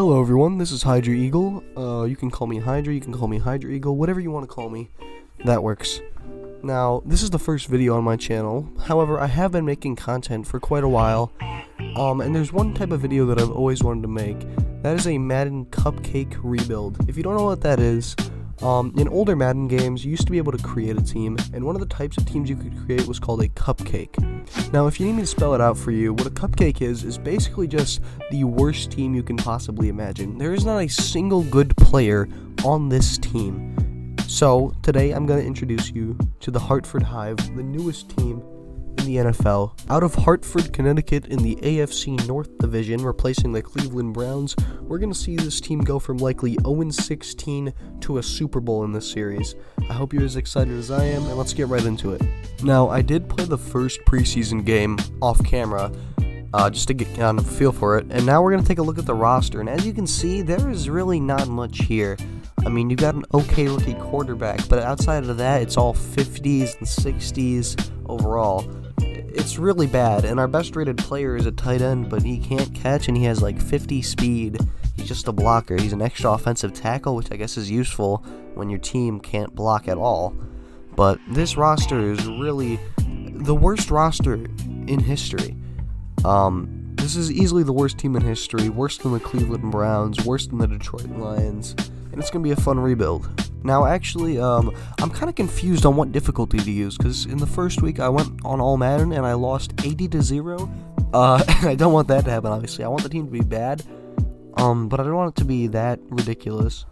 Hello everyone, this is Hydra Eagle. You can call me Hydra, you can call me Hydra Eagle, whatever you want to call me. That works. Now, this is the first video on my channel. However, I have been making content for quite a while. And there's one type of video that I've always wanted to make. That is a Madden Cupcake rebuild. If you don't know what that is, in older Madden games, you used to be able to create a team, and one of the types of teams you could create was called a cupcake. Now, if you need me to spell it out for you, what a cupcake is basically just the worst team you can possibly imagine. There is not a single good player on this team. So, today I'm going to introduce you to the Hartford Hive, the newest team in the NFL. Out of Hartford, Connecticut in the AFC North Division, replacing the Cleveland Browns, we're going to see this team go from likely 0-16 to a Super Bowl in this series. I hope you're as excited as I am, and let's get right into it. Now, I did play the first preseason game off camera, just to get kind of a feel for it, and now we're going to take a look at the roster, and as you can see, there is really not much here. I mean, you got an okay rookie quarterback, but outside of that, it's all 50s and 60s overall. It's really bad, and our best rated player is a tight end, but he can't catch, and he has like 50 speed. He's just a blocker. He's an extra offensive tackle, which I guess is useful when your team can't block at all. But this roster is really the worst roster in history. This is easily the worst team in history, worse than the Cleveland Browns, worse than the Detroit Lions, and it's going to be a fun rebuild. Now, actually, I'm kind of confused on what difficulty to use, because in the first week I went on all Madden and I lost 80-0. And I don't want that to happen, obviously. I want the team to be bad, but I don't want it to be that ridiculous.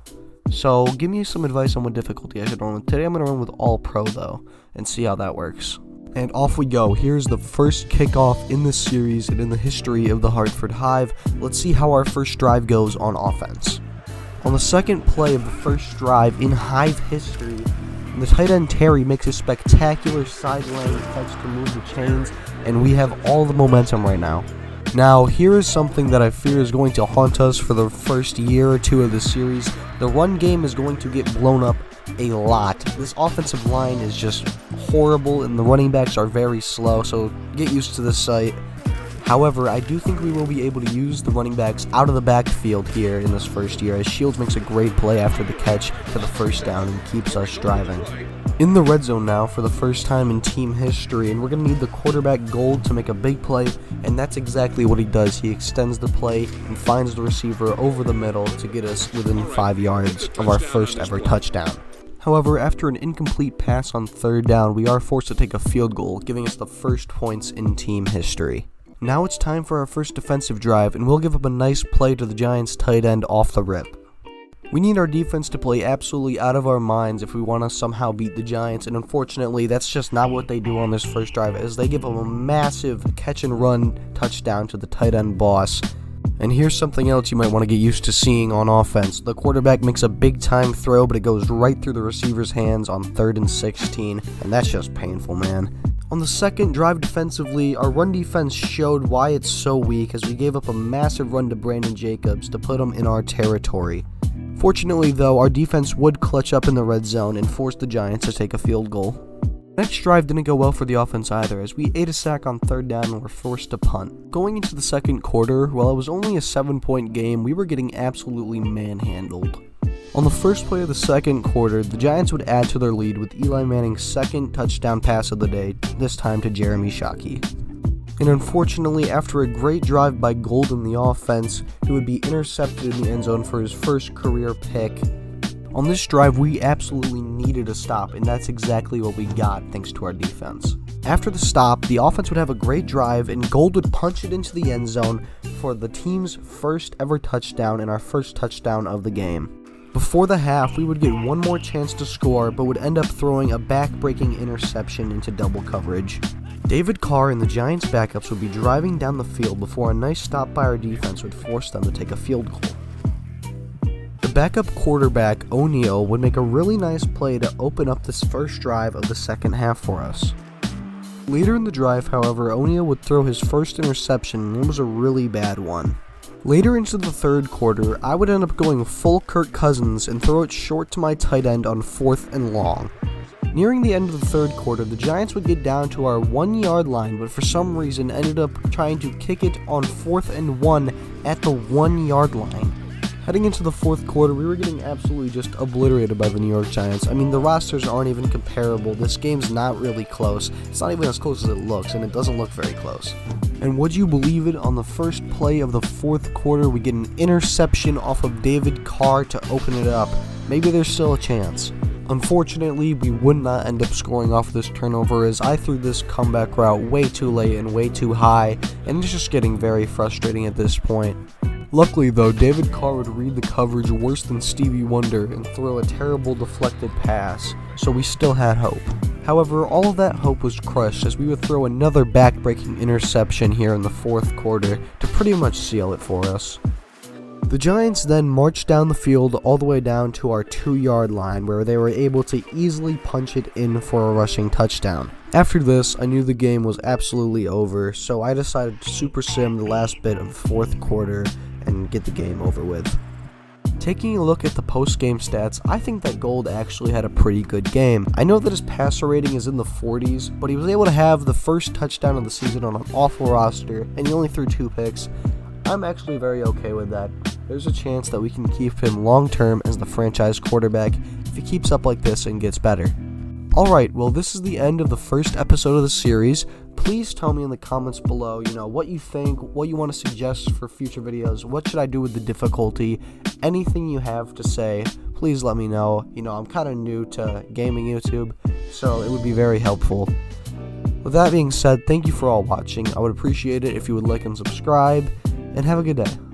So, give me some advice on what difficulty I should run with. Today I'm going to run with All Pro, though, and see how that works. And off we go. Here's the first kickoff in this series and in the history of the Hartford Hive. Let's see how our first drive goes on offense. On the second play of the first drive in Hive history, the tight end Terry makes a spectacular sideline catch to move the chains, and we have all the momentum right now. Now, here is something that I fear is going to haunt us for the first year or two of the series. The run game is going to get blown up a lot. This offensive line is just horrible, and the running backs are very slow, so get used to this sight. However, I do think we will be able to use the running backs out of the backfield here in this first year, as Shields makes a great play after the catch for the first down and keeps us driving. In the red zone now for the first time in team history, and we're going to need the quarterback Gold to make a big play, and that's exactly what he does. He extends the play and finds the receiver over the middle to get us within 5 yards of our first ever touchdown. However, after an incomplete pass on third down, we are forced to take a field goal, giving us the first points in team history. Now it's time for our first defensive drive, and we'll give up a nice play to the Giants' tight end off the rip. We need our defense to play absolutely out of our minds if we want to somehow beat the Giants, and unfortunately that's just not what they do on this first drive, as they give up a massive catch-and-run touchdown to the tight end boss. And here's something else you might want to get used to seeing on offense. The quarterback makes a big-time throw, but it goes right through the receiver's hands on 3rd and 16, and that's just painful, man. On the second drive defensively, our run defense showed why it's so weak, as we gave up a massive run to Brandon Jacobs to put him in our territory. Fortunately, though, our defense would clutch up in the red zone and force the Giants to take a field goal. Next drive didn't go well for the offense either, as we ate a sack on third down and were forced to punt. Going into the second quarter, while it was only a 7-point game, we were getting absolutely manhandled. On the first play of the second quarter, the Giants would add to their lead with Eli Manning's second touchdown pass of the day, this time to Jeremy Shockey. And unfortunately, after a great drive by Gold in the offense, he would be intercepted in the end zone for his first career pick. On this drive, we absolutely needed a stop, and that's exactly what we got thanks to our defense. After the stop, the offense would have a great drive, and Gold would punch it into the end zone for the team's first ever touchdown and our first touchdown of the game. Before the half, we would get one more chance to score, but would end up throwing a back-breaking interception into double coverage. David Carr and the Giants' backups would be driving down the field before a nice stop by our defense would force them to take a field goal. The backup quarterback, O'Neal, would make a really nice play to open up this first drive of the second half for us. Later in the drive, however, O'Neal would throw his first interception, and it was a really bad one. Later into the third quarter, I would end up going full Kirk Cousins and throw it short to my tight end on 4th and long. Nearing the end of the third quarter, the Giants would get down to our 1-yard line, but for some reason ended up trying to kick it on 4th and 1 at the 1-yard line. Heading into the fourth quarter, we were getting absolutely just obliterated by the New York Giants. I mean, the rosters aren't even comparable. This game's not really close. It's not even as close as it looks, and it doesn't look very close. And would you believe it, on the first play of the fourth quarter, we get an interception off of David Carr to open it up. Maybe there's still a chance. Unfortunately, we would not end up scoring off this turnover, as I threw this comeback route way too late and way too high, and it's just getting very frustrating at this point. Luckily though, David Carr would read the coverage worse than Stevie Wonder and throw a terrible deflected pass, so we still had hope. However, all of that hope was crushed as we would throw another back-breaking interception here in the fourth quarter to pretty much seal it for us. The Giants then marched down the field all the way down to our 2-yard line, where they were able to easily punch it in for a rushing touchdown. After this, I knew the game was absolutely over, so I decided to super sim the last bit of the fourth quarter and get the game over with. Taking a look at the post-game stats, I think that Gold actually had a pretty good game. I know that his passer rating is in the 40s, but he was able to have the first touchdown of the season on an awful roster, and he only threw 2 picks. I'm actually very okay with that. There's a chance that we can keep him long-term as the franchise quarterback if he keeps up like this and gets better. Alright, well, this is the end of the first episode of the series. Please tell me in the comments below, what you think, what you want to suggest for future videos, what should I do with the difficulty, anything you have to say, please let me know. I'm kind of new to gaming YouTube, so it would be very helpful. With that being said, thank you for all watching. I would appreciate it if you would like and subscribe, and have a good day.